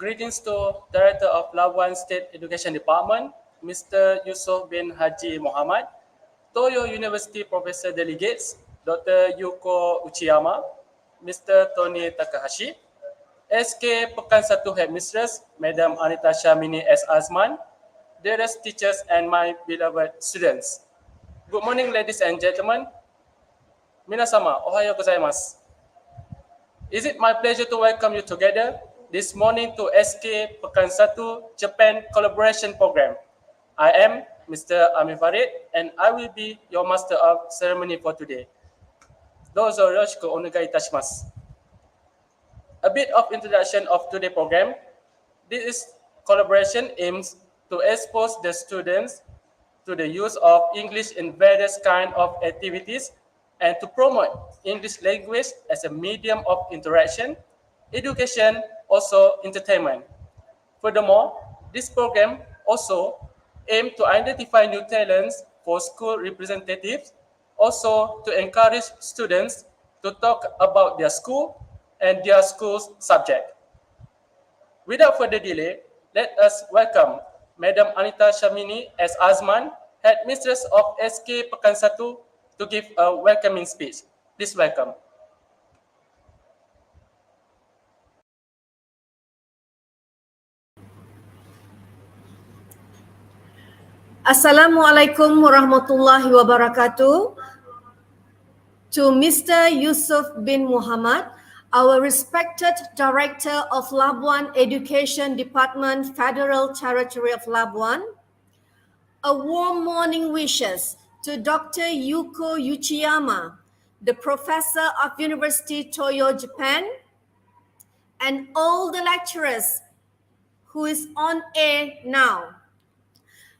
Greetings to Director of Labuan State Education Department, Mr. Yusuf bin Haji Muhammad, Toyo University Professor Delegates, Dr. Yuko Uchiyama, Mr. Tony Takahashi, SK Pekan 1 Headmistress, Madam Anita Shamini S. Azman, dearest teachers and my beloved students. Good morning, ladies and gentlemen. Minasama, ohayo gozaimasu. Is it my pleasure to welcome you together this morning to SK Pekan 1 Japan Collaboration Program. I am Mr. Amir Farid and I will be your master of ceremony for today. Dozo yoroshiku onegai itashimasu. A bit of introduction of today's program. This collaboration aims to expose the students to the use of English in various kinds of activities and to promote English language as a medium of interaction, education, also entertainment. Furthermore, this program also aims to identify new talents for school representatives, also to encourage students to talk about their school and their school's subject. Without further delay, let us welcome Madam Anita Shamini S. Azman, Headmistress of SK Pekan 1, to give a welcoming speech. Please welcome. Assalamualaikum warahmatullahi wabarakatuh. To Mr. Yusuf bin Muhammad, our respected Director of Labuan Education Department, Federal Territory of Labuan, a warm morning wishes to Dr. Yuko Uchiyama, the Professor of University Toyo, Japan, and all the lecturers who is on air now.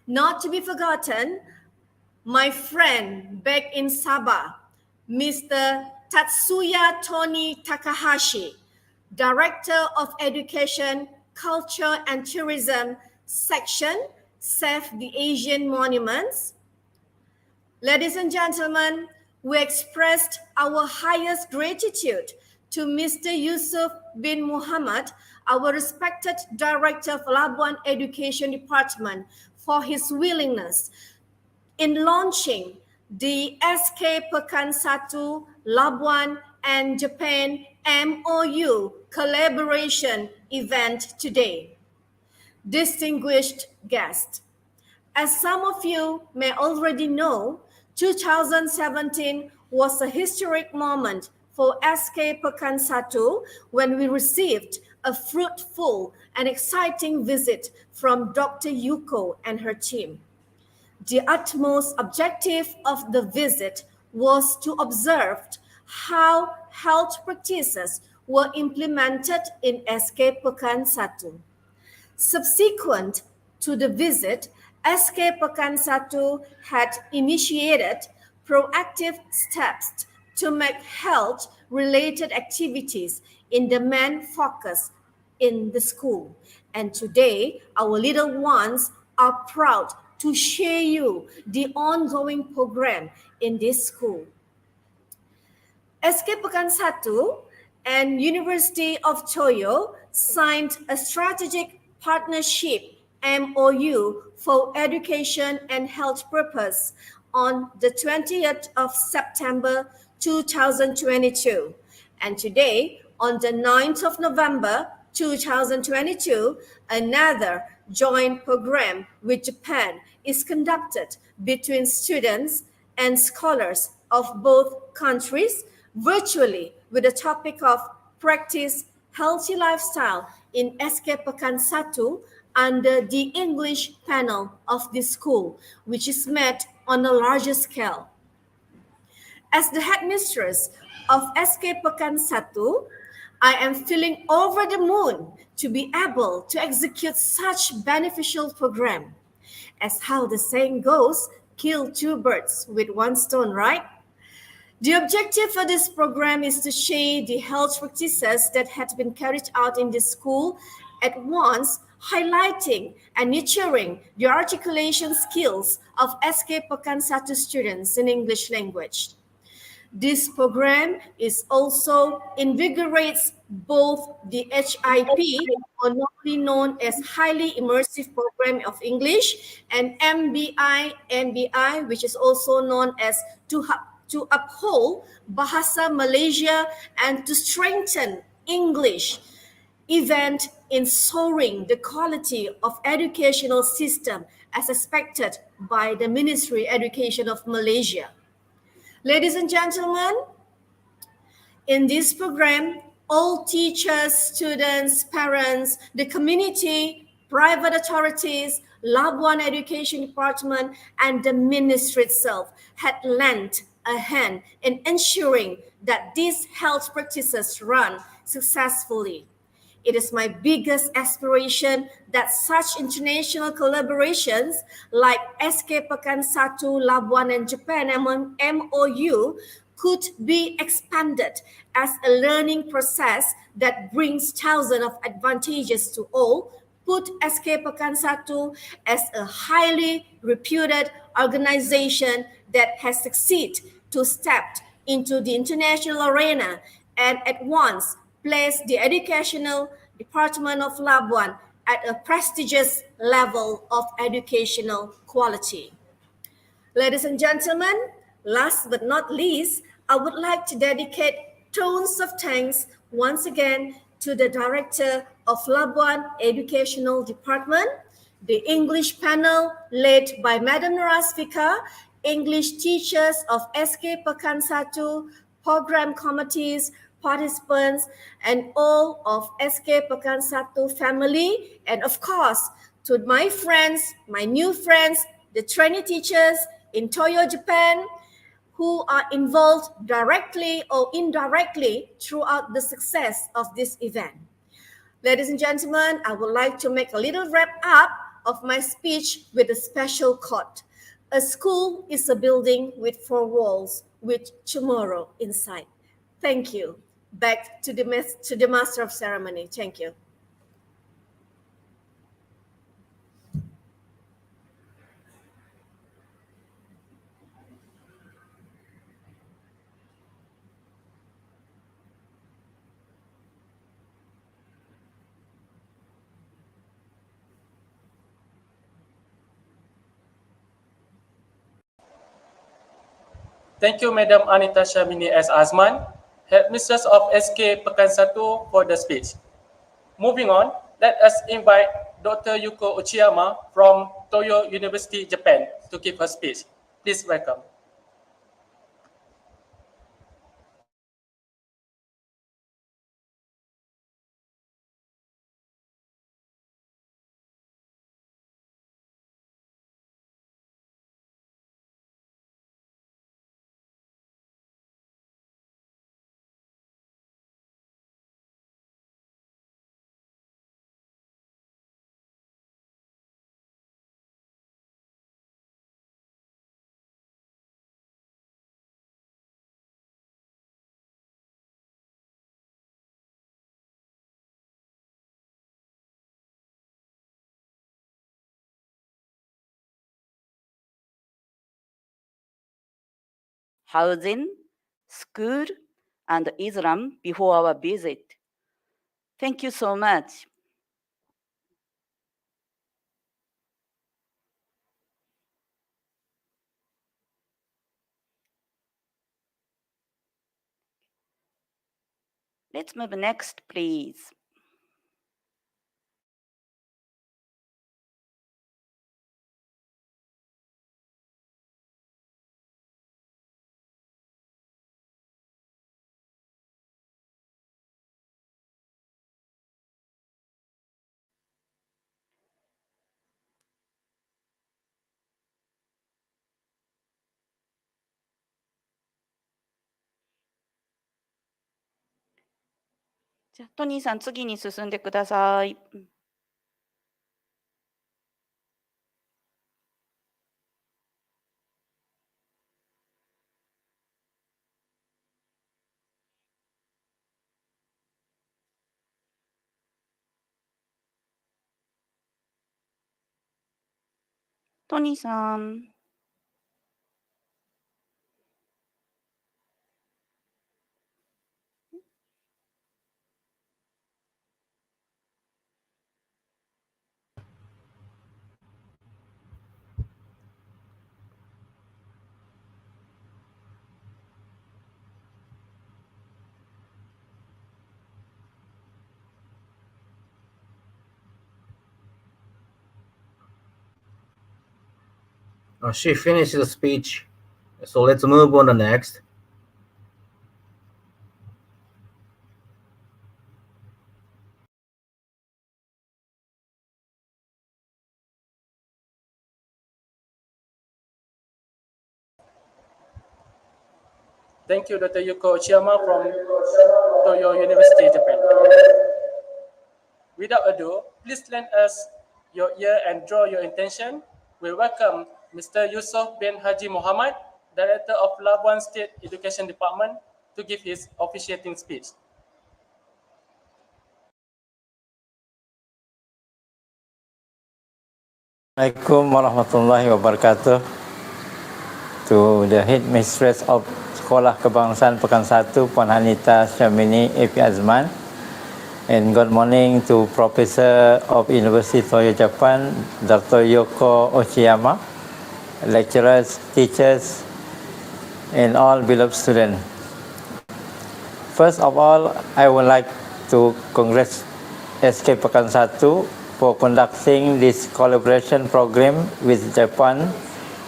Not to be forgotten, my friend back in Sabah, Mr. Tatsuya Tony Takahashi, Director of Education, Culture and Tourism Section, Save the Asian Monuments. Ladies and gentlemen, we expressed our highest gratitude to Mr. Yusuf bin Muhammad, our respected Director of Labuan Education Department, for his willingness in launching the SK Pekan 1 Labuan and Japan MOU collaboration event today. Distinguished guests, as some of you may already know, 2017 was a historic moment for SK Pekan 1 when we received a fruitful and exciting visit from Dr. Yuko and her team. The utmost objective of the visit was to observe how health practices were implemented in SK Pekan 1. Subsequent to the visit, SK Pekan 1 had initiated proactive steps to make health-related activities in the main focus in the school. And today, our little ones are proud to share you the ongoing program in this school. SK Pekan 1 and University of Toyo signed a strategic partnership MOU for education and health purpose on the 20th of September 2022. And today, on the 9th of November 2022, another joint program with Japan is conducted between students and scholars of both countries virtually with the topic of practice healthy lifestyle in SK Pekan 1 under the English panel of this school, which is met on a larger scale. As the headmistress of SK Pekan 1, I am feeling over the moon to be able to execute such beneficial program. As how the saying goes, kill two birds with one stone, right? The objective for this program is to share the health practices that had been carried out in the school at once, highlighting and nurturing the articulation skills of SK Pekan 1 students in English language. This program is also invigorates both the HIP, or normally known as Highly Immersive Program of English, and MBI, which is also known as to uphold Bahasa Malaysia and to strengthen English event in soaring the quality of educational system as expected by the Ministry Education of Malaysia. Ladies and gentlemen, in this program, all teachers, students, parents, the community, private authorities, Labuan Education Department, and the ministry itself had lent a hand in ensuring that these health practices run successfully. It is my biggest aspiration that such international collaborations like SK Pekan Satu, Labuan and Japan MOU could be expanded as a learning process that brings thousands of advantages to all. Put SK Pekan Satu as a highly reputed organization that has succeeded to step into the international arena and at once place the educational department of Labuan at a prestigious level of educational quality. Ladies and gentlemen, last but not least, I would like to dedicate tones of thanks once again to the Director of Labuan Educational Department, the English panel led by Madam Narasvika, English teachers of SK Pekan Satu, program committees, participants, and all of SK Pekan Satu family, and of course, to my friends, my new friends, the trainee teachers in Toyo, Japan, who are involved directly or indirectly throughout the success of this event. Ladies and gentlemen, I would like to make a little wrap up of my speech with a special quote. A school is a building with four walls with tomorrow inside. Thank you. Back to the Master of Ceremony. Thank you. Thank you, Madam Anita Shamini S. Azman, Headmistress of SK Pekan Satu, for the speech. Moving on, let us invite Dr. Yuko Uchiyama from Toyo University, Japan, to give her speech. Please welcome. housing, school, and Islam before our visit. Thank you so much. Let's move next, please.じゃあトニーさん、次に進んでください。トニーさん。She finished the speech, so let's move on to the next. Thank you, Dr. Yuko Uchiyama from Toyo University, Japan. Without ado, please lend us your ear and draw your attention. We welcome Mr. Yusuf bin Haji Muhammad, Director of Labuan State Education Department, to give his officiating speech. Assalamualaikum warahmatullahi wabarakatuh. To the headmistress of Sekolah Kebangsaan Pekan 1, Puan Hanita Syamini AP Azman, and good morning to Professor of University Toyo Japan, Dr. Yoko Uchiyama, lecturers, teachers, and all beloved students. First of all, I would like to congratulate SK Pekan 1 for conducting this collaboration program with Japan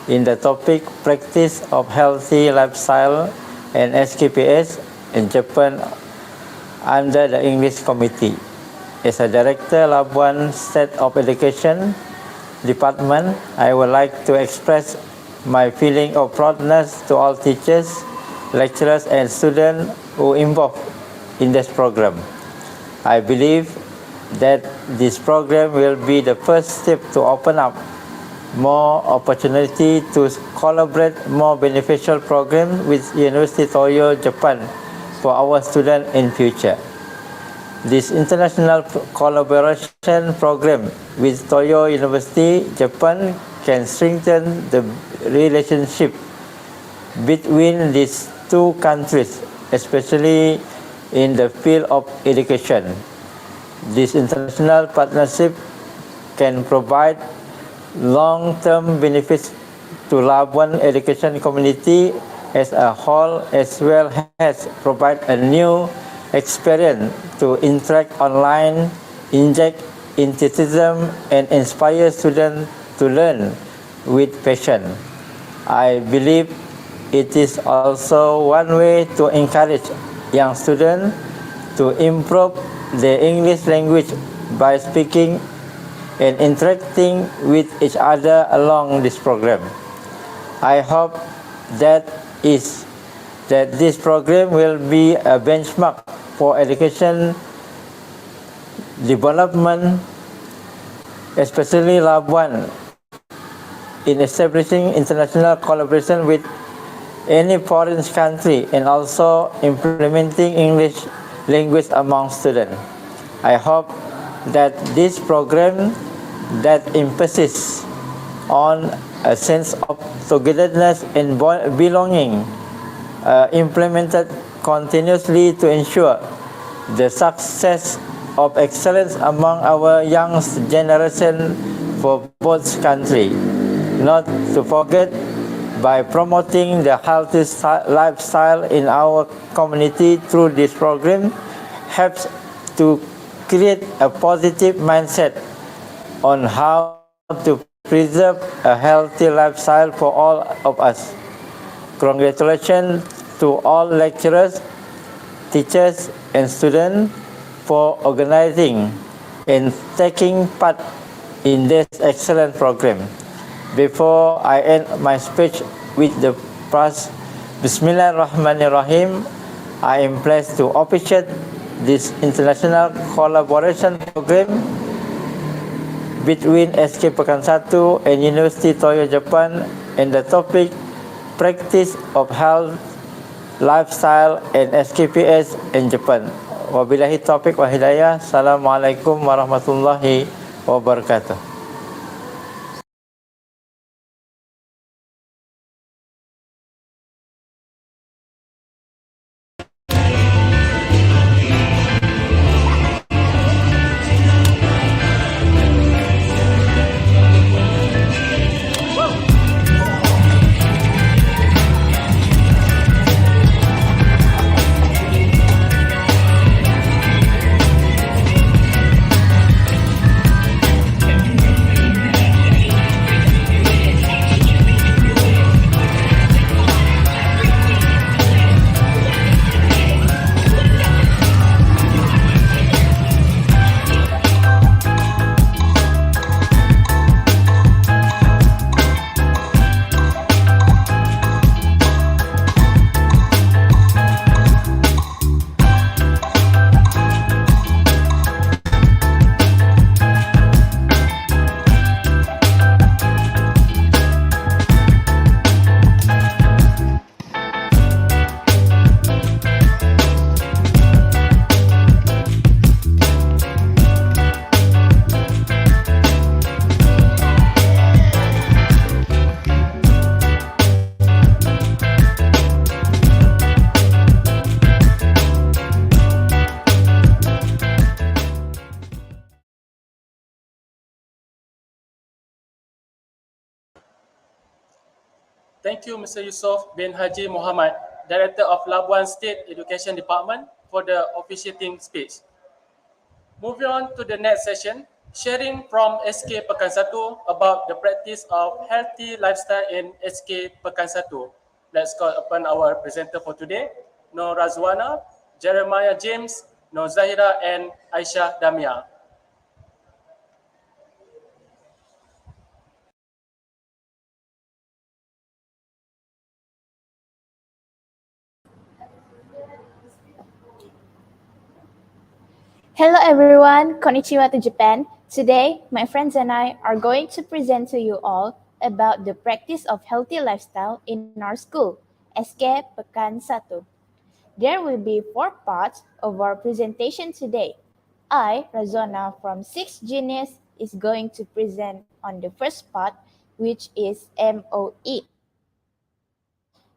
in the topic Practice of Healthy Lifestyle and SKPS in Japan under the English Committee. As a Director Labuan State of Education Department, I would like to express my feeling of proudness to all teachers, lecturers and students who involved in this program. I believe that this program will be the first step to open up more opportunity to collaborate more beneficial programs with University Toyo Japan for our students in future. This international collaboration program with Toyo University Japan can strengthen the relationship between these two countries, especially in the field of education. This international partnership can provide long-term benefits to Labuan education community as a whole, as well as provide a new experience to interact online, inject enthusiasm and inspire students to learn with passion. I believe it is also one way to encourage young students to improve the English language by speaking and interacting with each other along this program. I hope that this program will be a benchmark for education development, especially Labuan, in establishing international collaboration with any foreign country and also implementing English language among students. I hope that this program that emphasis on a sense of togetherness and belonging implemented continuously to ensure the success of excellence among our young generation for both countries. Not to forget, by promoting the healthy lifestyle in our community through this program helps to create a positive mindset on how to preserve a healthy lifestyle for all of us. Congratulations to all lecturers, teachers and students for organizing and taking part in this excellent program. Before I end my speech with the prayer, Bismillahirrahmanirrahim, I am pleased to officiate this international collaboration program between SK Pekan 1 and University Toyo Japan and the topic Practice of Health, Lifestyle and SKPS in Japan. Wabillahi taufiq wa hidayah. Assalamualaikum warahmatullahi wabarakatuh. Thank you, Mr. Yusof bin Haji Muhammad, Director of Labuan State Education Department, for the officiating speech. Moving on to the next session, sharing from SK Pekan 1 about the practice of healthy lifestyle in SK Pekan 1. Let's call upon our presenter for today, Nur Razwana, Jeremiah James, Nur Zahira, and Aisyah Damia. Hello everyone, konnichiwa to Japan. Today, my friends and I are going to present to you all about the practice of healthy lifestyle in our school, SK Pekan 1. There will be 4 parts of our presentation today. I, Razona from 6 Genius, is going to present on the first part, which is MOE.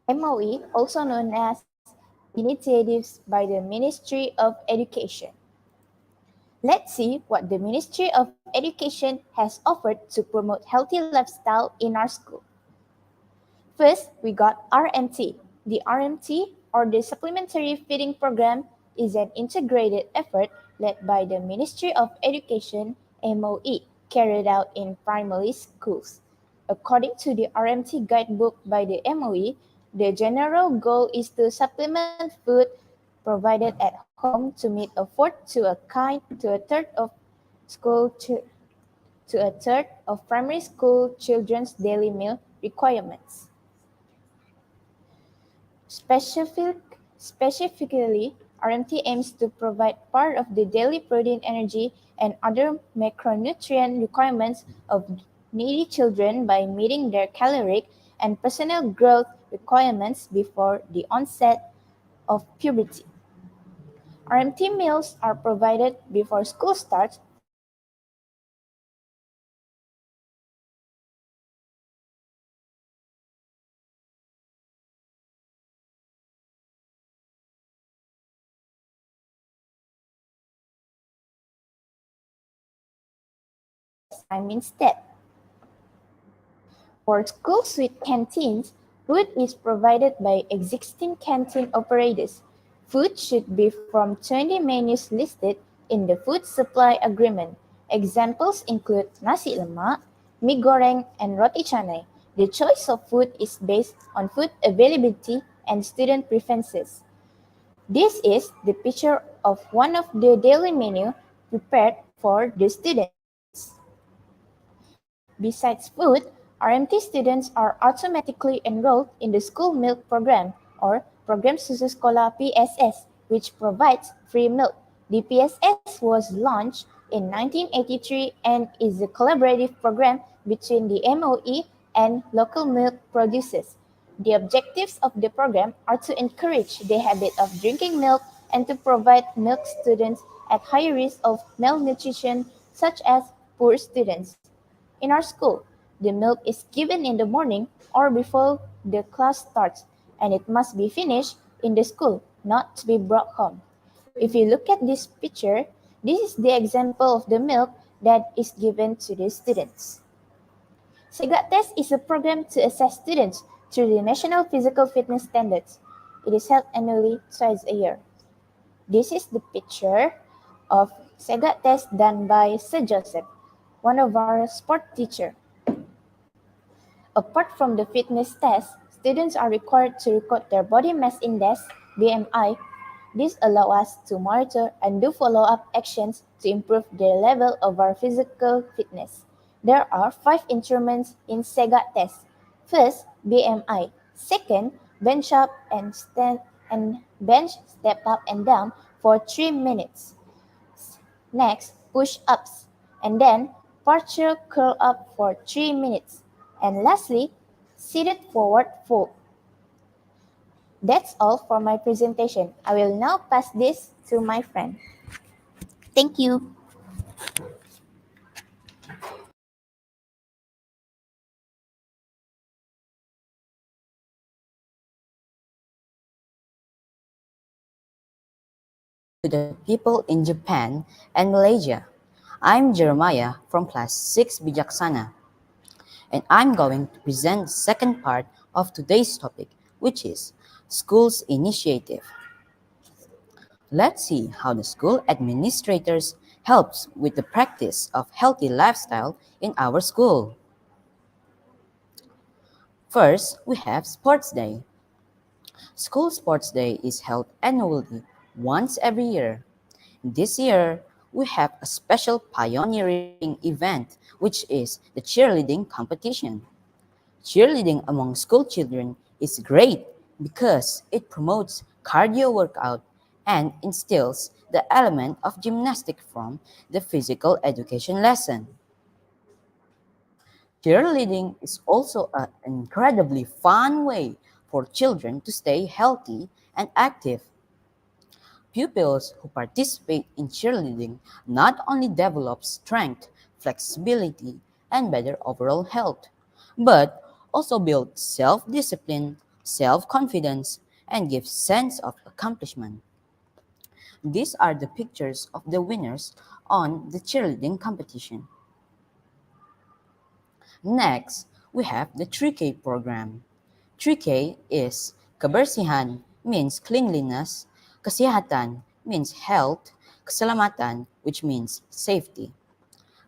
MOE, also known as Initiatives by the Ministry of Education. Let's see what the Ministry of Education has offered to promote healthy lifestyle in our school. First, we got RMT. The RMT, or the Supplementary Feeding Program, is an integrated effort led by the Ministry of Education, MOE, carried out in primary schools. According to the RMT guidebook by the MOE, the general goal is to supplement food provided at home to meet a fourth to a third of primary school children's daily meal requirements. Specifically, RMT aims to provide part of the daily protein, energy, and other macronutrient requirements of needy children by meeting their caloric and personal growth requirements before the onset of puberty. RMT meals are provided before school starts for children aged 6 to 12 years old. Yes, I mean STEP. For school suite canteens, food is provided by existing canteen operators. Food should be from 20 menus listed in the food supply agreement. Examples include nasi lemak, mie goreng, and roti canai. The choice of food is based on food availability and student preferences. This is the picture of one of the daily menu prepared for the students. Besides food, RMT students are automatically enrolled in the School Milk Program, or Programe Susu Sekolah PSS, which provides free milk. The PSS was launched in 1983 and is a collaborative program between the MOE and local milk producers. The objectives of the program are to encourage the habit of drinking milk and to provide milk students at high risk of malnutrition, such as poor students. In our school, the milk is given in the morning or before the class starts, and it must be finished in the school, not to be brought home. If you look at this picture, this is the example of the milk that is given to the students. SEGAT test is a program to assess students through the National Physical Fitness Standards. It is held annually twice a year. This is the picture of SEGAT test done by Sir Joseph, one of our sport teacher. Apart from the fitness test, students are required to record their body mass index, BMI. This allows us to monitor and do follow-up actions to improve the level of our physical fitness. There are 5 instruments in SEGAT test. First, BMI. Second, bench up and bench step up and down for 3 minutes. Next, push-ups, and then partial curl up for 3 minutes. And lastly, seated forward fold. That's all for my presentation. I will now pass this to my friend. Thank you. To the people in Japan and Malaysia. I'm Jeremiah from class 6 Bijaksana, and I'm going to present the second part of today's topic, which is Schools Initiative. Let's see how the school administrators helps with the practice of healthy lifestyle in our school. First, we have Sports Day. School Sports Day is held annually once every year. This year, we have a special pioneering event, which is the cheerleading competition. Cheerleading among school children is great because it promotes cardio workout and instills the element of gymnastic from the physical education lesson. Cheerleading is also an incredibly fun way for children to stay healthy and active. Pupils who participate in cheerleading not only develop strength, flexibility, and better overall health, but also build self-discipline, self-confidence, and give sense of accomplishment. These are the pictures of the winners on the cheerleading competition. Next, we have the 3K program. 3K is kebersihan means cleanliness, kesehatan means health, keselamatan which means safety.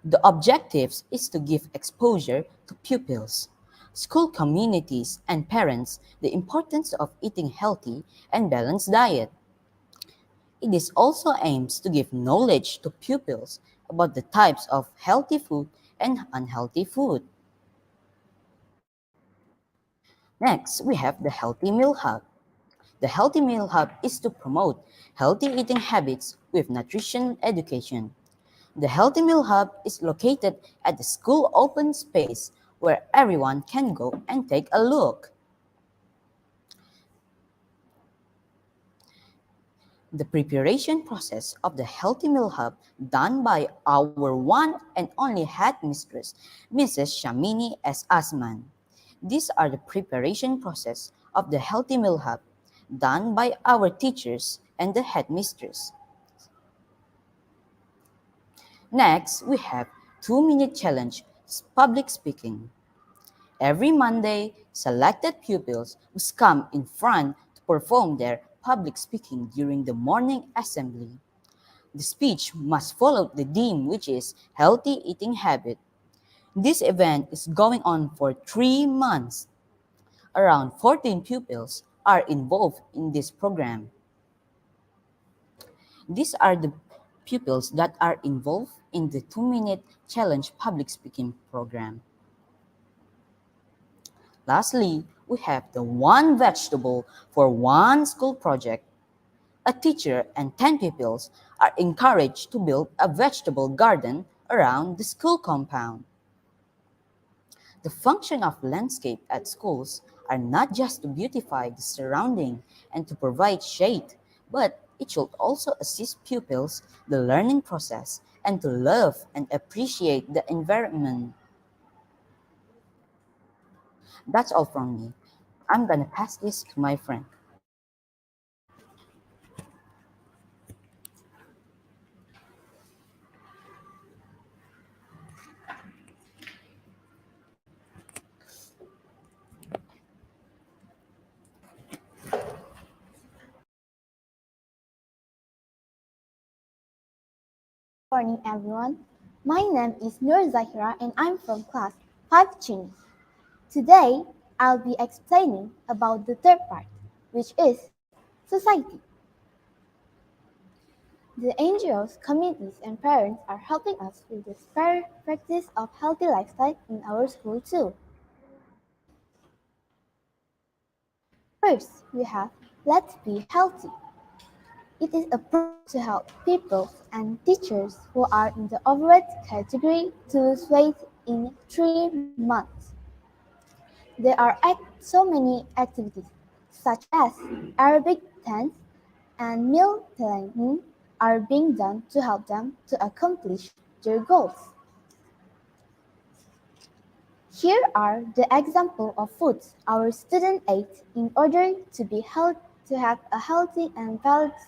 The objectives is to give exposure to pupils, school communities, and parents the importance of eating healthy and balanced diet. It is also aims to give knowledge to pupils about the types of healthy food and unhealthy food. Next, we have the Healthy Meal Hub. The Healthy Meal Hub is to promote healthy eating habits with nutrition education. The Healthy Meal Hub is located at the school open space where everyone can go and take a look. The preparation process of the Healthy Meal Hub done by our one and only headmistress, Mrs. Shamini S. Asman. These are the preparation process of the Healthy Meal Hub done by our teachers and the headmistress. Next, we have 2-minute challenge public speaking. Every Monday, selected pupils must come in front to perform their public speaking during the morning assembly. The speech must follow the theme, which is healthy eating habit. This event is going on for 3 months. Around 14 pupils are involved in this program. These are the pupils that are involved in the 2-minute challenge public speaking program. Lastly, we have the one vegetable for one school project. A teacher and 10 pupils are encouraged to build a vegetable garden around the school compound. The function of landscape at schools are not just to beautify the surrounding and to provide shade, but it should also assist pupils the learning process and to love and appreciate the environment. That's all from me. I'm gonna pass this to my friend. Morning, everyone. My name is Nur Zahira and I'm from class 5 Chinese. Today, I'll be explaining about the third part, which is society. The NGOs, communities, and parents are helping us with the practice of healthy lifestyle in our school too. First, we have Let's Be Healthy. It is a program to help people and teachers who are in the overweight category to lose weight in 3 months. There are so many activities, such as Arabic dance and meal planning, are being done to help them to accomplish their goals. Here are the example of foods our students ate in order to have a healthy and balanced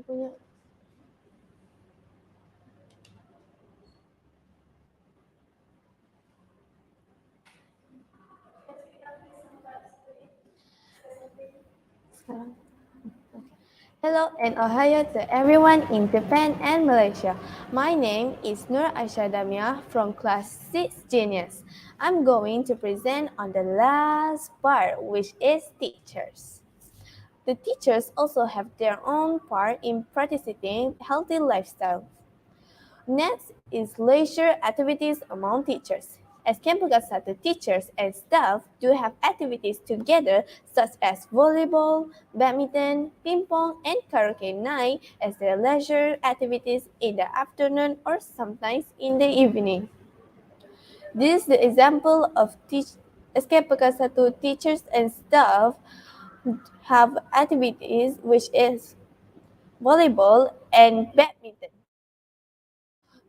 Hello and Ohio to everyone in Japan and Malaysia. My name is Nur Aisha Damia from class 6 Genius. I'm going to present on the last part, which is teachers. The teachers also have their own part in practicing healthy lifestyle. Next is leisure activities among teachers. As campus the teachers and staff do have activities together such as volleyball, badminton, ping pong, and karaoke night as their leisure activities in the afternoon or sometimes in the evening. This is the example of SKPS 1 teachers and staff have activities which is volleyball and badminton.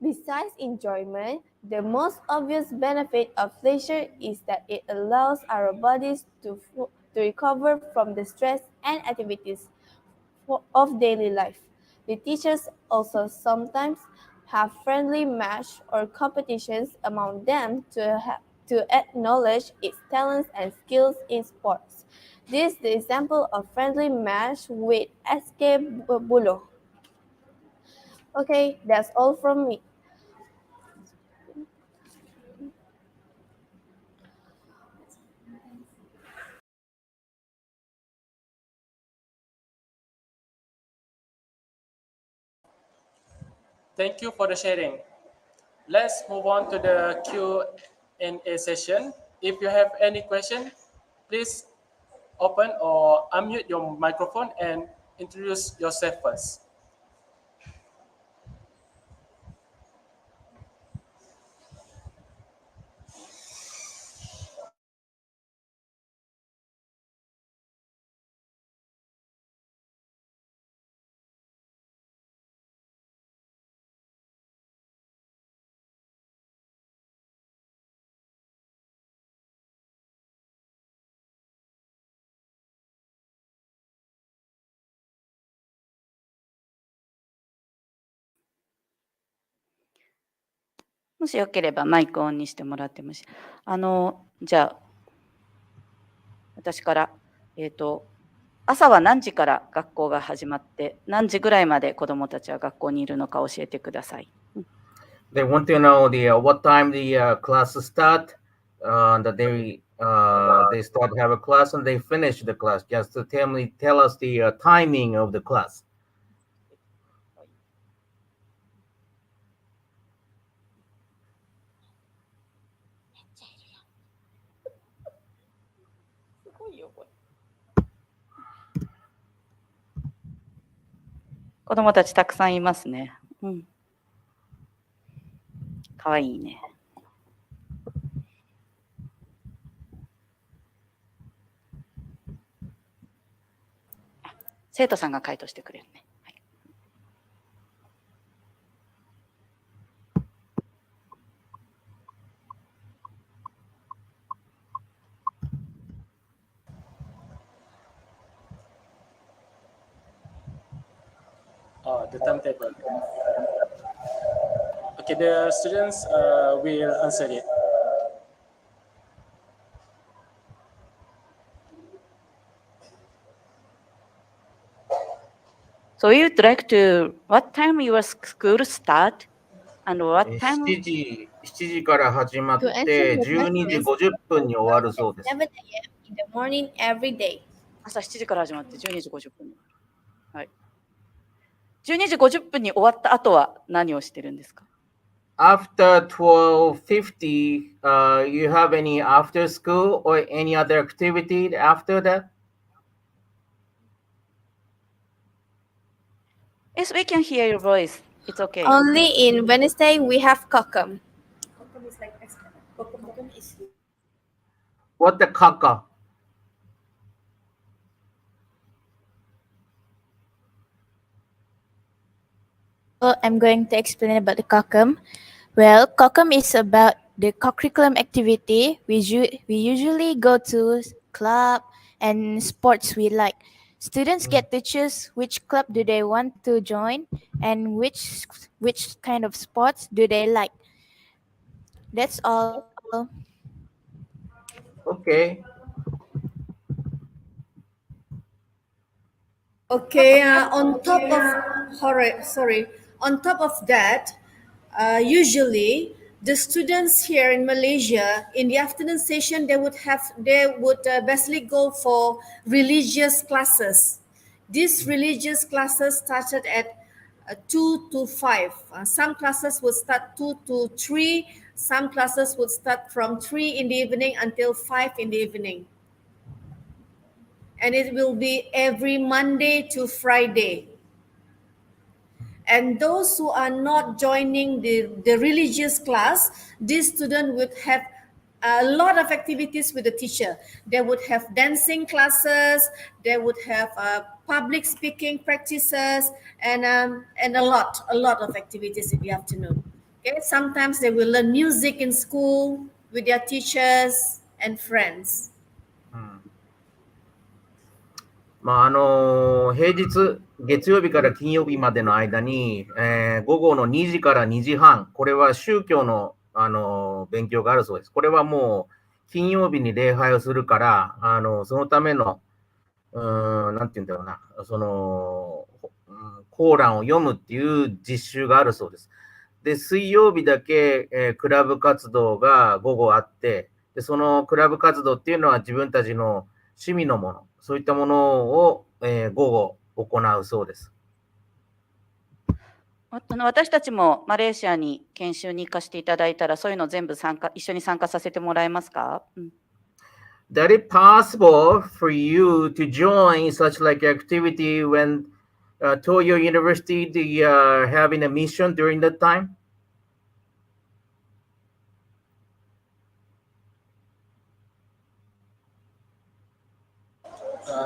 Besides enjoyment, the most obvious benefit of leisure is that it allows our bodies to recover from the stress and activities of daily life. The teachers also sometimes have friendly match or competitions among them to acknowledge its talents and skills in sports. This is the example of friendly match with SK Bulo. Okay, that's all from me. Thank you for the sharing. Let's move on to the Q&A session. If you have any question, please open or unmute your microphone and introduce yourself first.もしよければマイクオンにしてもらってもし、じゃあ、私から、朝は何時から学校が始まって、何時ぐらいまで子どもたちは学校にいるのか教えてください。They want to know what time the class start. That they start to have a class and they finish the class. Just to tell us the timing of the class. 子どもたちたくさんいますね。かわいいね。生徒さんが回答してくれるね。The timetable. Okay, the students will answer it. So you would like to, what time your school start and what time? 7時から始まって12時50分に終わるそうです。7 a.m. in the morning every day. 朝7時から始まって12時50分に。はい。12時50分に終わった後は何をしてるんですか？ After 12:50, you have any after school or any other activity after that? Yes, we can hear your voice. It's okay. Only in Wednesday we have Kokum. What the kaka? So I'm going to explain about the Kokum. Well, Kokum is about the co-curriculum activity. We usually go to club and sports we like. Students get to choose which club do they want to join and which kind of sports do they like. That's all. Okay. Okay, on top of on top of that, usually the students here in Malaysia in the afternoon session they would basically go for religious classes. These religious classes started at 2 to 5. Some classes would start 2 to 3. Some classes would start from 3 in the evening until 5 in the evening, and it will be every Monday to Friday. And those who are not joining the religious class, this student would have a lot of activities with the teacher. They would have dancing classes, they would have public speaking practices, and a lot of activities in the afternoon. Okay, sometimes they will learn music in school with their teachers and friends. 平日、月曜日から金曜日までの間に、午後の2時から2時半、これは宗教の、勉強があるそうです。これはもう、金曜日に礼拝をするから、そのための、なんて言うんだろうな、コーランを読むっていう実習があるそうです。で、水曜日だけ、クラブ活動が午後あって、で、そのクラブ活動っていうのは自分たちの趣味のもの、そういったものを、午後行うそうです。私たちもマレーシアに研修に行かせていただいたら、そういうの全部一緒に参加させてもらえますか？That it possible for you to join such like activity when Toyo University having a mission during that time?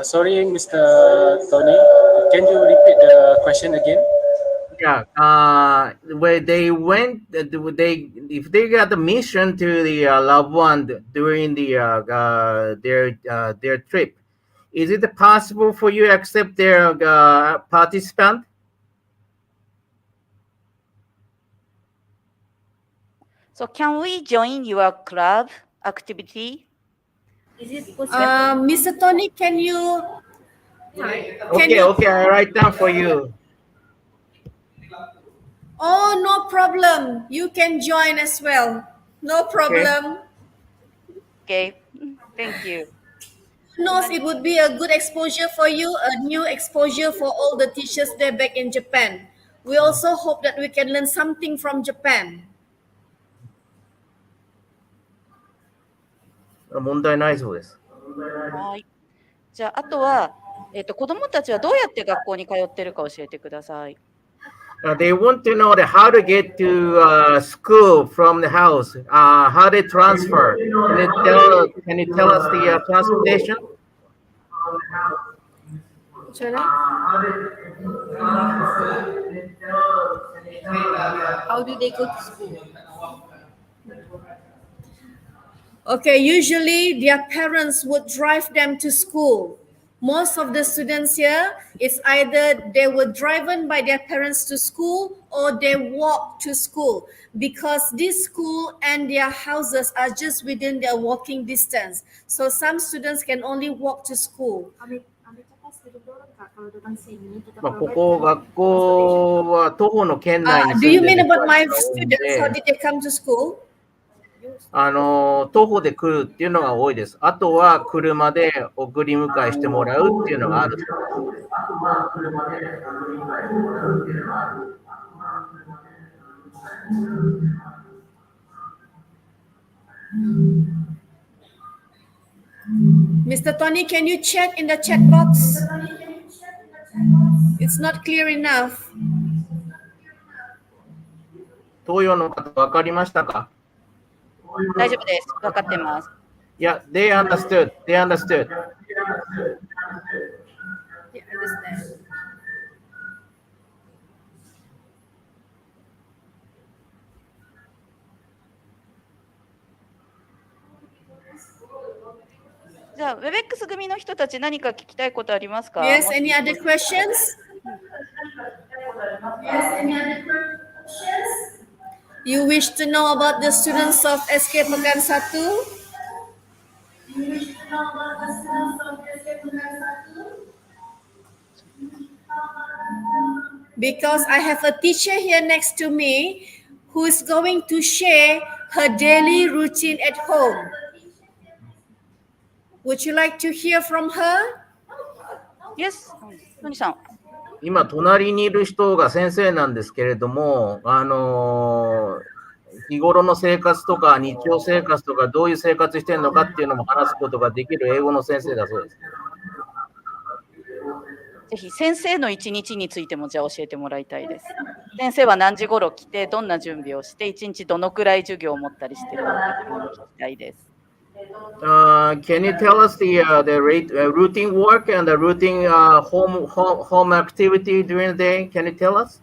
Sorry, Mr. Tony. Can you repeat the question again? Yeah, where they went, if they got the mission to the loved one during their trip, is it possible for you to accept their participant? So can we join your club activity? Mr. Tony, can you? Okay, I write down for you. Oh, no problem. You can join as well. No problem. Okay, thank you. Who knows, it would be a good exposure for you, a new exposure for all the teachers there back in Japan. We also hope that we can learn something from Japan. 問題ないそうです。はい。じゃあ、あとは、子どもたちはどうやって学校に通ってるか教えてください。They want to know how to get to school from the house, how they transfer. Can you tell us the transportation? How do they go to school? Okay, usually their parents would drive them to school. Most of the students here, it's either they were driven by their parents to school or they walk to school, because this school and their houses are just within their walking distance. So some students can only walk to school. ここ学校は徒歩の圏内に Do 住 you んで mean る人 about が my 多いん students? How で、 did they come to school? 徒歩で来るっていうのが多いです。あとは車で送り迎えしてもらうっていうのがある。Mr. Tony, can you check in the chat box? It's not clear enough. 東洋の方分かりましたか？大丈夫です。分かってます。Yeah, they understood. They understood. Yeah, understand. じゃあ、WebEx 組の人たち何か聞きたいことありますか？ Yes, もし any other questions? You wish to know about the students of SK Pekan 1? Because I have a teacher here next to me who is going to share her daily routine at home. Would you like to hear from her? Yes. トニーさん。今、隣にいる人が先生なんですけれども、日頃の生活とか日常生活とかどういう生活してるのかっていうのも話すことができる英語の先生だそうです。ぜひ先生の一日についてもじゃあ教えてもらいたいです。先生は何時頃来て、どんな準備をして、一日どのくらい授業を持ったりしてるのかっていうのを聞きたいです。Can you tell us the routine work and the routine home activity during the day? Can you tell us?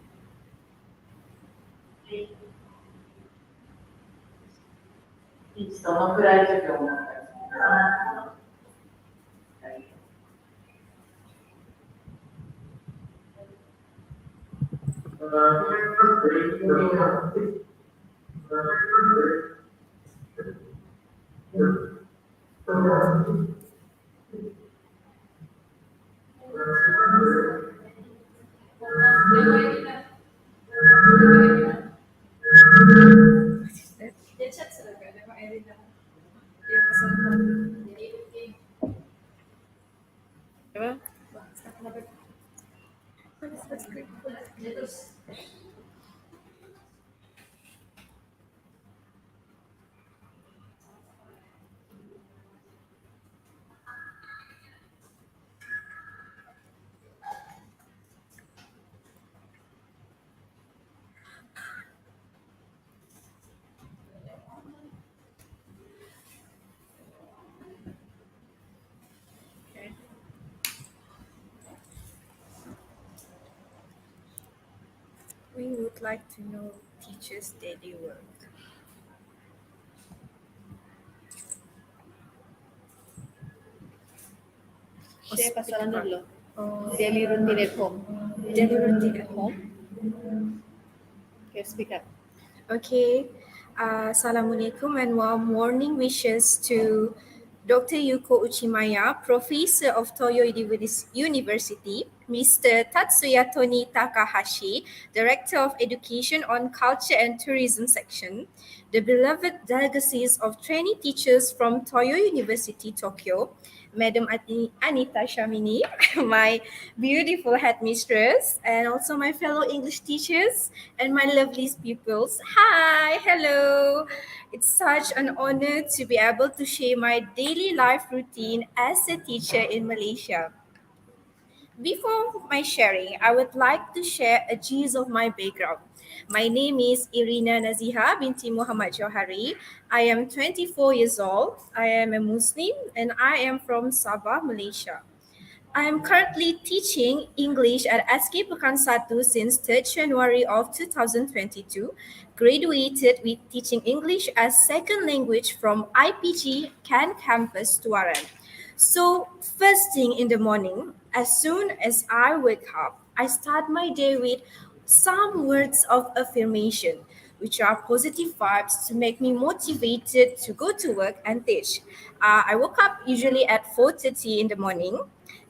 We would like to know teachers' daily work. Share pasal dulu. Daily routine at home. Daily routine at home. Okay, speak up. Okay, Assalamualaikum and warm morning wishes to Dr. Yuko Uchimaya, Professor of Toyo University, Mr. Tatsuya Toni Takahashi, Director of Education on Culture and Tourism Section, the beloved delegacies of trainee teachers from Toyo University, Tokyo, Madam Anita Shamini, my beautiful headmistress, and also my fellow English teachers and my lovely pupils. Hi, hello. It's such an honor to be able to share my daily life routine as a teacher in Malaysia. Before my sharing, I would like to share a gist of my background. My name is Irina Naziha binti Muhammad Johari. I am 24 years old. I am a Muslim and I am from Sabah, Malaysia. I am currently teaching English at SK Pekan 1 since 3rd January of 2022. Graduated with teaching English as second language from IPG Can Campus Tuaran. So first thing in the morning, as soon as I wake up, I start my day with some words of affirmation, which are positive vibes to make me motivated to go to work and teach. I woke up usually at 4:30 in the morning.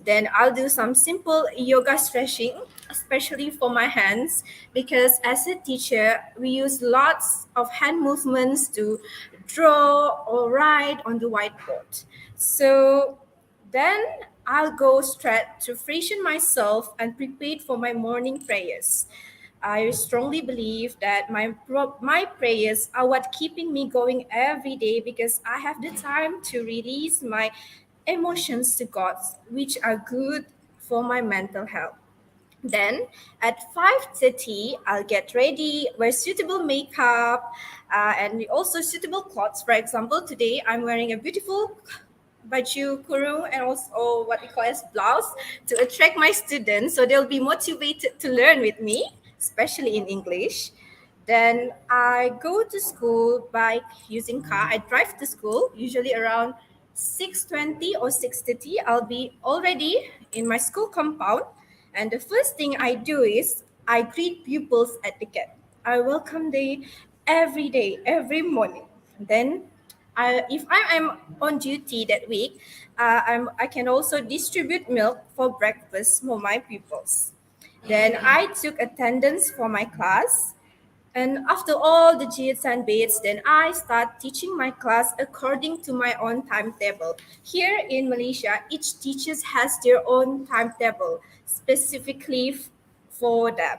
Then I'll do some simple yoga stretching, especially for my hands, because as a teacher, we use lots of hand movements to draw or write on the whiteboard. So then I'll go straight to freshen myself and prepare for my morning prayers. I strongly believe that my prayers are what keeping me going every day because I have the time to release my emotions to God, which are good for my mental health. Then at 5:30, I'll get ready, wear suitable makeup, and also suitable clothes. For example, today I'm wearing a beautiful baju kurung and also what we call as blouse to attract my students so they'll be motivated to learn with me, especially in English. Then I go to school by using car. I drive to school usually around 6:20 or 6:30, I'll be already in my school compound. And the first thing I do is I greet pupils at the gate. I welcome them every day, every morning. Then, if I am on duty that week, I can also distribute milk for breakfast for my pupils. Then I took attendance for my class. And after all the jits and bits, then I start teaching my class according to my own timetable. Here in Malaysia, each teacher has their own timetable specifically for them.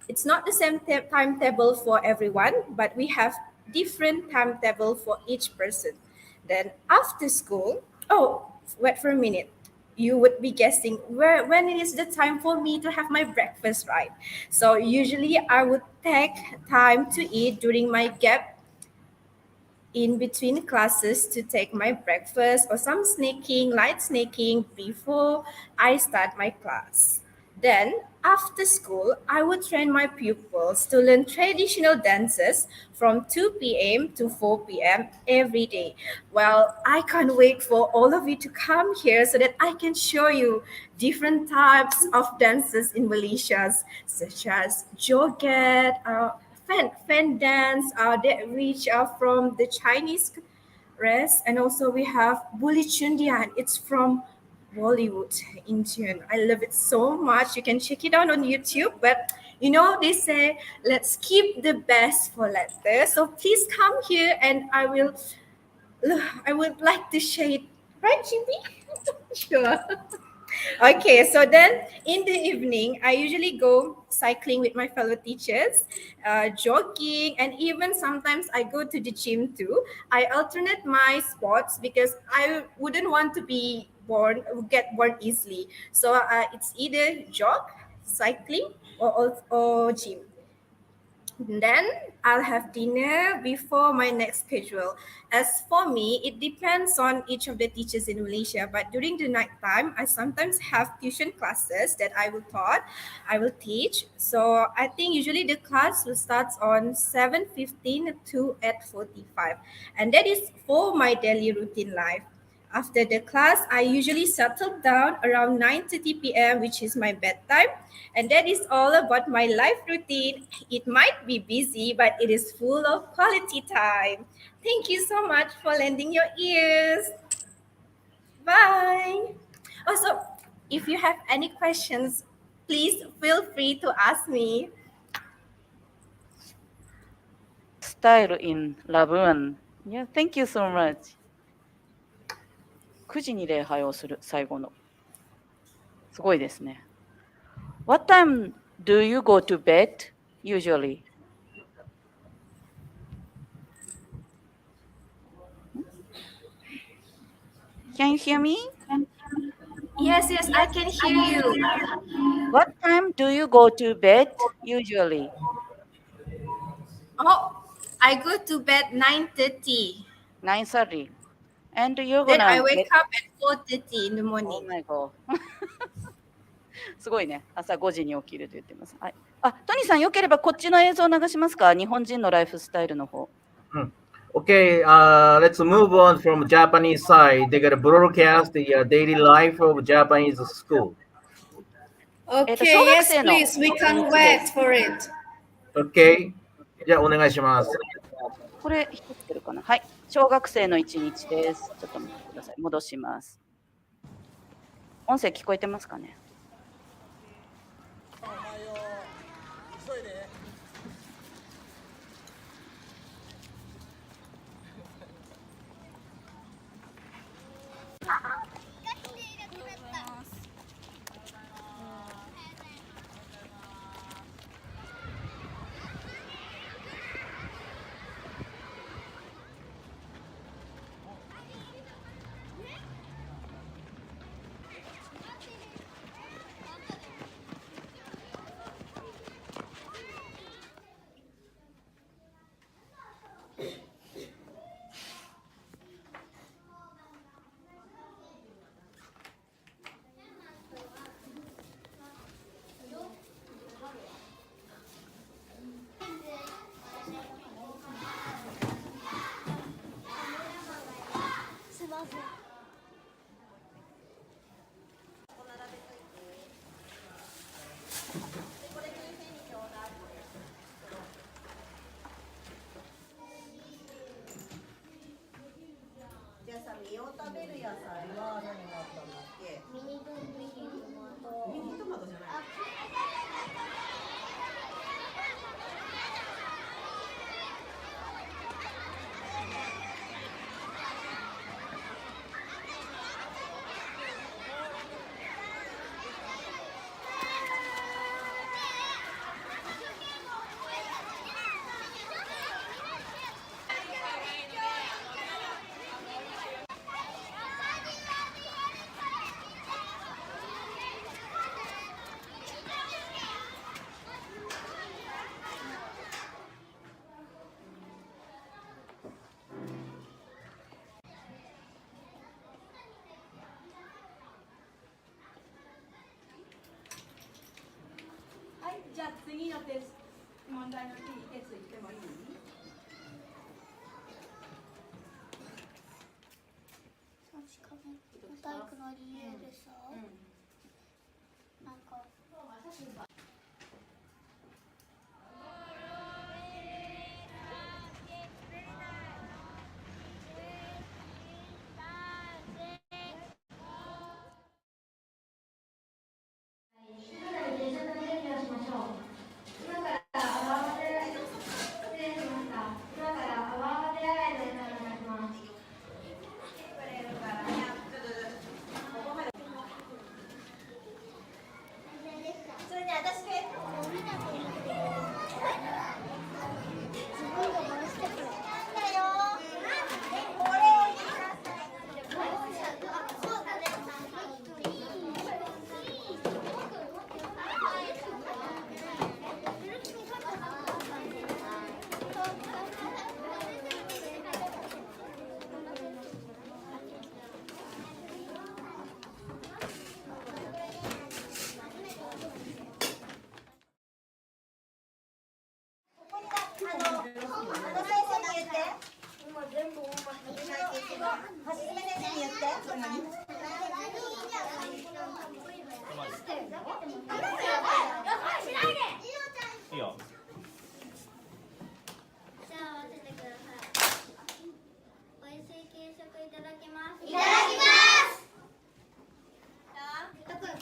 It's not the same timetable for everyone, but we have different timetable for each person. Then after school, oh, wait for a minute. You would be guessing when it is the time for me to have my breakfast, right? So usually I would take time to eat during my gap in between classes to take my breakfast or some snacking, light snacking before I start my class. Then, after school, I would train my pupils to learn traditional dances from 2 p.m. to 4 p.m. every day. Well, I can't wait for all of you to come here so that I can show you different types of dances in Malaysia, such as joget, fan dance, which are from the Chinese race, and also we have Buli Chundian. It's from Bollywood, Indian. I love it so much. You can check it out on YouTube. But you know, they say let's keep the best for later. So please come here, and I would like to share it. Right, Jimmy? Sure. Okay, so then in the evening, I usually go cycling with my fellow teachers, jogging, and even sometimes I go to the gym too. I alternate my sports because I wouldn't want to get bored easily. So it's either jog, cycling, or gym. Then I'll have dinner before my next schedule. As for me, it depends on each of the teachers in Malaysia. But during the night time, I sometimes have tuition classes that I will teach. So I think usually the class will start on 7:15 to 8:45. And that is for my daily routine life. After the class, I usually settle down around 9:30 p.m., which is my bedtime. And that is all about my life routine. It might be busy, but it is full of quality time. Thank you so much for lending your ears. Bye. Also, if you have any questions, please feel free to ask me. Style in Labuan. Yeah, thank you so much. 9時に礼拝をする、最後の。すごいですね。What time do you go to bed usually? Can you hear me? Yes, I can hear you. What time do you go to bed usually? Oh, I go to bed 9:30. 9:30. And you're Then I gonna wake get... up at 4:30 in the Oh morning. my god. すごいね。朝5時に起きると言ってます。はい。あ、トニーさん、よければこっちの映像流しますか？日本人のライフスタイルの方。Okay, let's move on from Japanese side. They're gonna broadcast the daily life of Japanese school. Okay, 小 yes, 学生の please. We 一 can't 日で wait す。 for it. Okay, じゃあお願いします。これ、光ってるかな？はい。小学生の一日です。ちょっと待ってください。戻します。音声聞こえてますかね？食べる野菜は何があったんだっけ？ミニトマトじゃない。はい、じゃあ次の問題のテスト行ってもいい？体育の理由でさ、なんかいいよ。じゃあ合わせてください。おいしい給食いただきます。いただきます。あとね。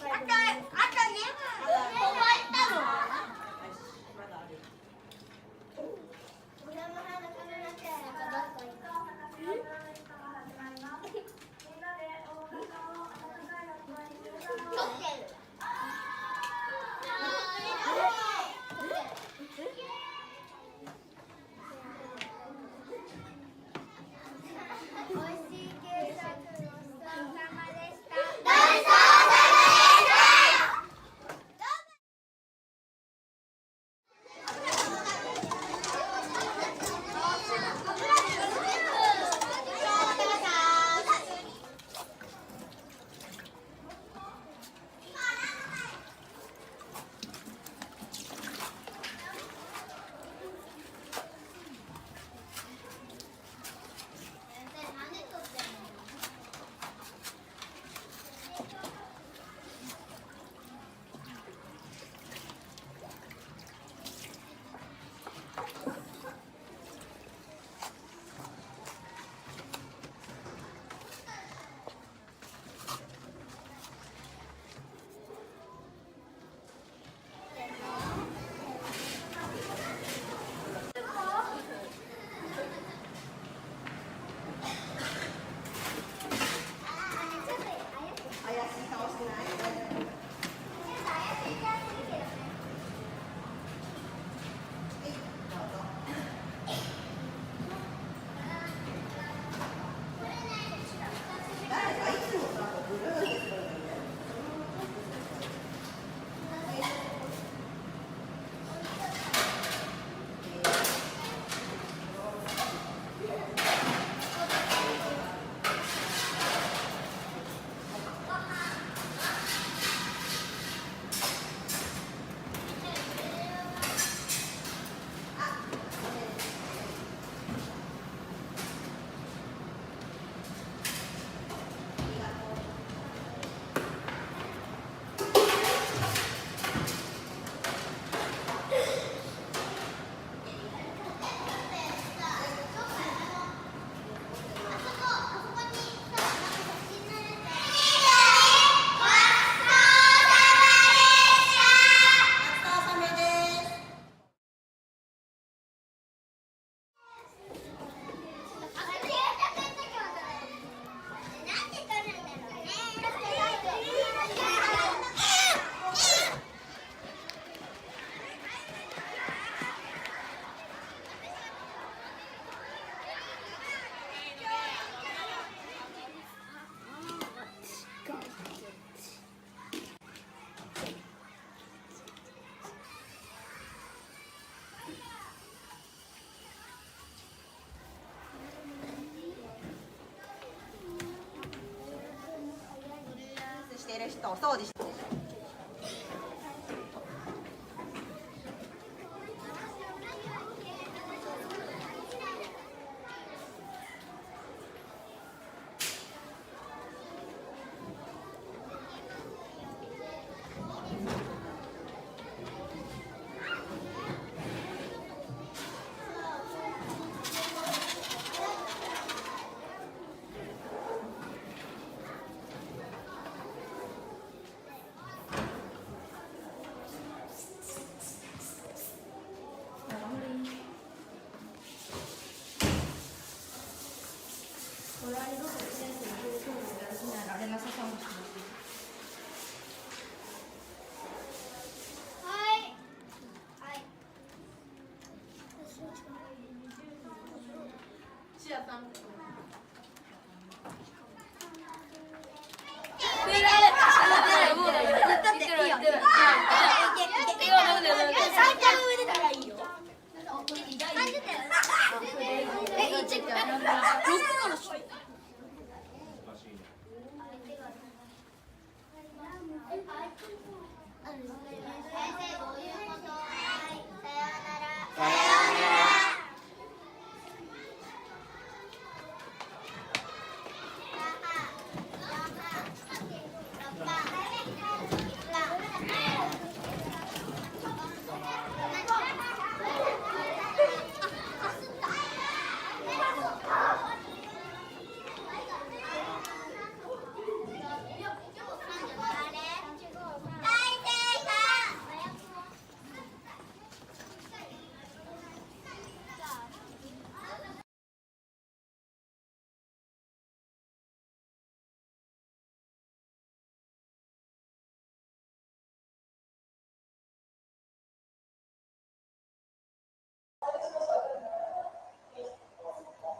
人お掃除して。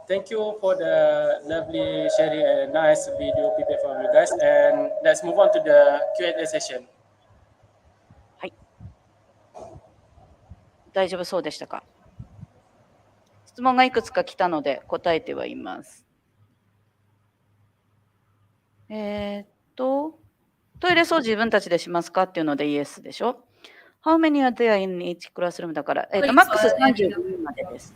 Thank you for the lovely sharing and nice video prepared from you guys. And let's move on to the Q&A session. はい。大丈夫そうでしたか？質問がいくつか来たので答えてはいます。トイレ掃除自分たちでしますかっていうのでイエスでしょ。How many are there in each classroom だから、マックス35人までです。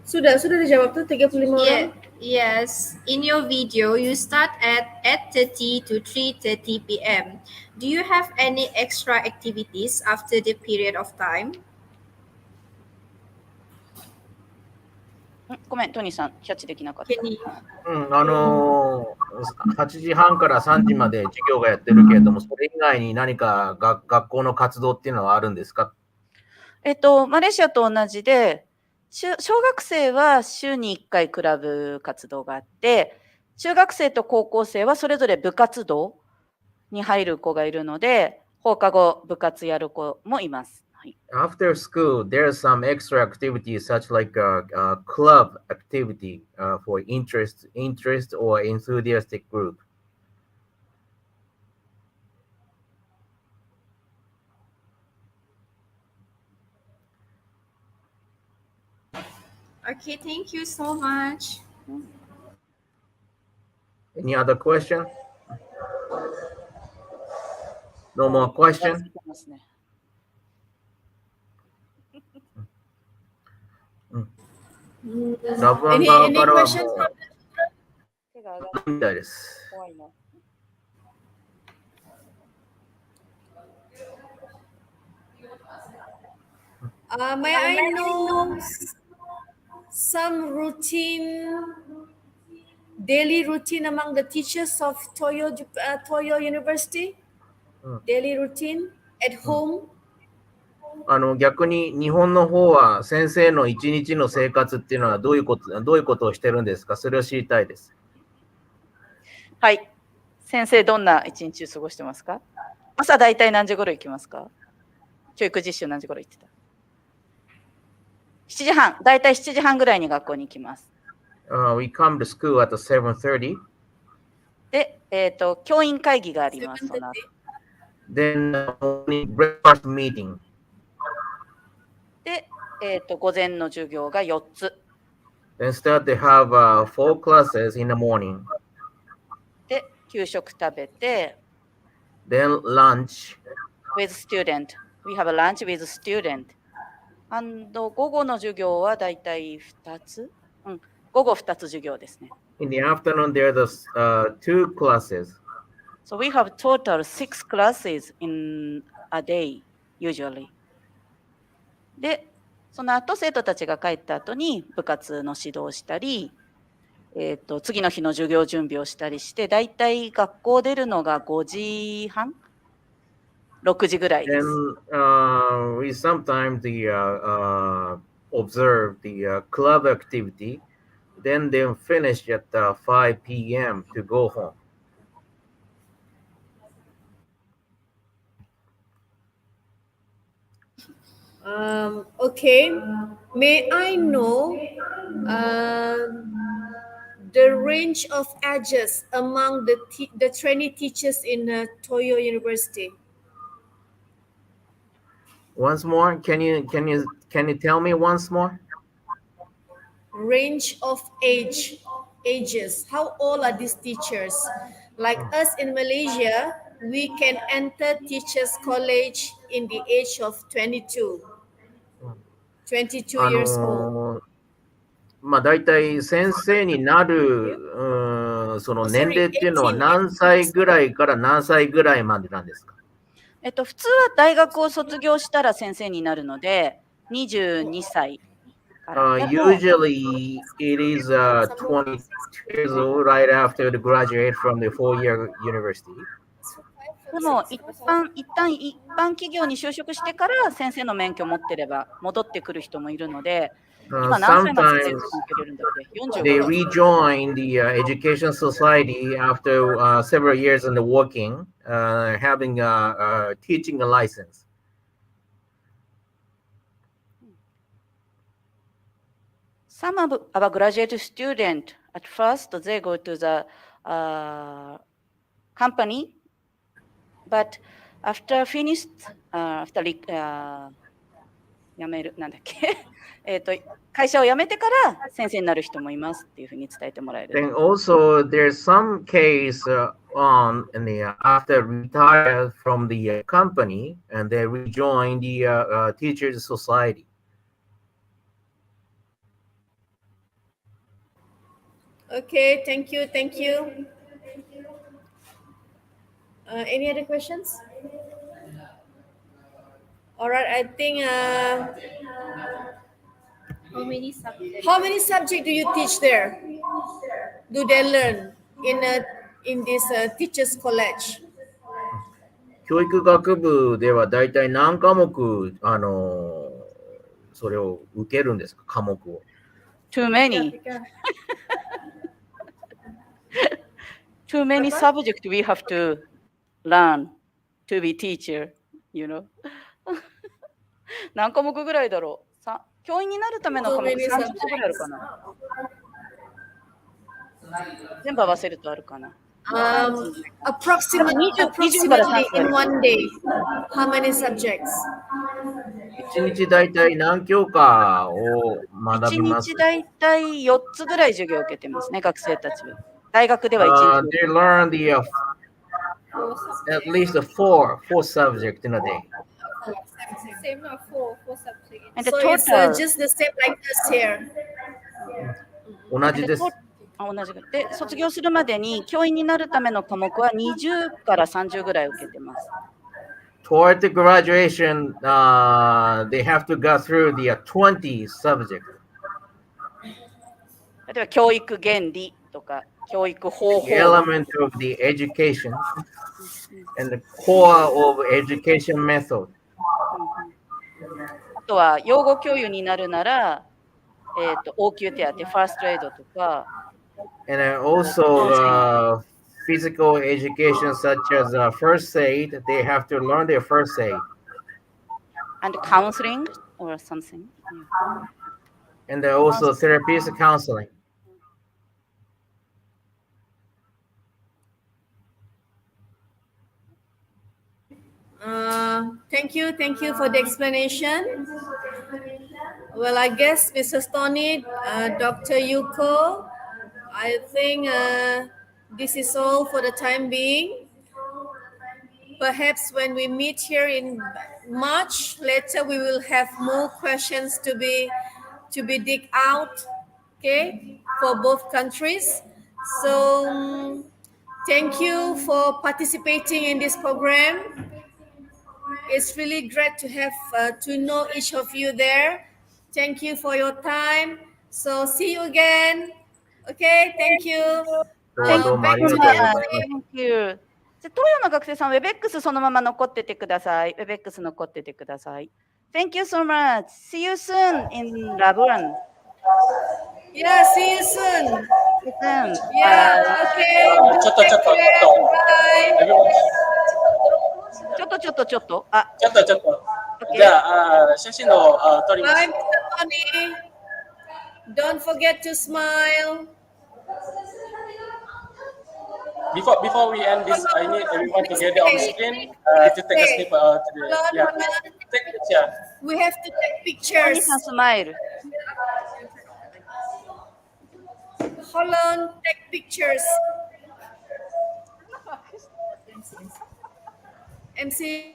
Sudah dijawab tuh 35 orang. Yes, in your video you start at 8:30 to 3:30 p.m. Do you have any extra activities after the period of time? ごめん、トニーさん、キャッチできなかった。8時半から3時まで授業がやってるけれども、それ以外に何か学校の活動っていうのはあるんですか？マレーシアと同じで、小学生は週に1回クラブ活動があって、中学生と高校生はそれぞれ部活動に入る子がいるので、放課後部活やる子もいます。After school, there are some extra activities such like a club activity for interest or enthusiastic group. Okay, thank you so much. Any other question? No more question? Any question from the children? May I know some daily routine among the teachers of Toyo University? Daily routine at home? 逆に日本の方は先生の一日の生活っていうのはどういうことをしてるんですか？それを知りたいです。はい。先生、どんな一日を過ごしてますか？朝だいたい何時頃行きますか？教育実習何時頃行ってた？ 7時半。だいたい7時半ぐらいに学校に行きます。We come to school at 7:30. で、教員会議があります。その後。Then breakfast meeting. で、午前の授業が4つ。Then start to have 4 classes in the morning. で、給食食べて、then lunch, with student. We have a lunch with student. And 午後の授業はだいたい2つ、午後2つ授業ですね。in the afternoon there are the 2 classes. So we have total 6 classes in a day, usually. で、その後生徒たちが帰った後に部活の指導をしたり、次の日の授業準備をしたりして、だいたい学校出るのが5時半、6時ぐらいです。Then we sometimes observe the club activity, then finish at 5 p.m. to go home. Okay, may I know the range of ages among the trainee teachers in Toyo University? Once more, can you tell me once more? Range of ages. How old are these teachers? Like us in Malaysia, we can enter teachers college in the age of 22 years old. まあ大体先生になるその年齢っていうのは何歳ぐらいから何歳ぐらいまでなんですか？普通は大学を卒業したら先生になるので、22歳から。Usually it is 22 years old right after the graduate from the 4-year university. でも一般企業に就職してから先生の免許を持ってれば戻ってくる人もいるので、今何歳まで先生の免許入れるんだっけ？ They rejoin the education society after several years in the working, having a teaching license. Some of our graduate students, at first, they go to the company, but after finished, 辞める、なんだっけ会社を辞めてから先生になる人もいますっていうふうに伝えてもらえる。And also, there's some case after retired from the company and they rejoin the teachers society. Okay, thank you. Any other questions? All right, I think. How many subjects? How many subjects do you teach there? Do they learn in this teachers college? 教育学部ではだいたい何科目それを受けるんですか？科目を。Too many. Too many subjects we have to learn to be teacher, you know. 何科目ぐらいだろう？教員になるための科目30個ぐらいあるかな？全部合わせるとあるかな？Approximately in one day, how many subjects? 1日だいたい何教科を学びます？ 1日だいたい4つぐらい授業を受けてますね、学生たちは。大学では1日。They learn at least four subjects in a day. Same, not four subjects. So it's just the same like us here. 同じです。同じで、卒業するまでに教員になるための科目は20から30ぐらい受けてます。Toward the graduation, they have to go through the 20 subjects. 例えば教育原理とか教育方法。The element of the education and the core of education method. あとは養護教諭になるなら、応急手当、ファーストエイドとか。And also physical education such as first aid, they have to learn their first aid. And counseling or something. And also therapeutic counseling. Thank you for the explanation. Well, I guess Mrs. Tony, Dr. Yuko, I think This is all for the time being. Perhaps when we meet here in March, later we will have more questions to be dig out, okay, for both countries. So thank you for participating in this program. It's really great to have to know each of you there. Thank you for your time. So see you again. Okay, thank you. 今日はどうもあ Back り to がとうございま MC. す。 Thank you. じゃあ東洋の学生さん、WebEx そのまま残っててください。WebEx 残っててください。Thank you so much. See you soon in Labuan. Yeah, see you soon. Soon. Yeah, Bye. okay. ちょっとちょっとちょっ Bye. と。ちょっとちょっと。あ、ちょっとちょっと。 OK じゃあ、写真を撮りま Bye, す。 Mr. Tony. Don't forget to smile. Before we end this, I need everyone together on the screen to take a snip to the yeah. Take picture. We have to take お pictures. 兄さんスマイル。 Hold on, take pictures. MC.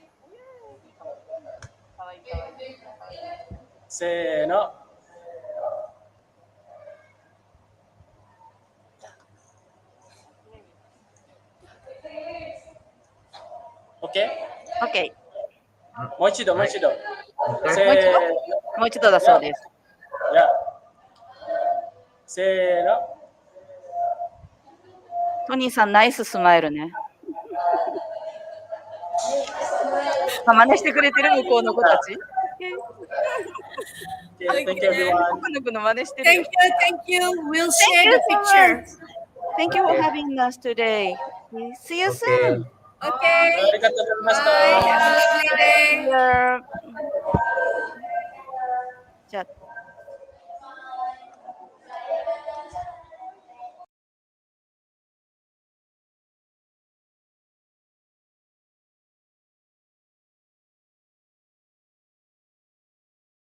せーの。OK? OK。もう一度、もう一度。せーもう一度の。もう一度だそうです。いや。せーの。トニーさん、ナイススマイルね。あ、真似してくれてる向こうの子たち。Okay, thank you everyone. 僕の子の真似してるよ。 Thank you. We'll share the picture. Thank you for having us today. See you soon. Okay. ありがとうございました。 Bye. Have a lovely day. See you. じゃあ。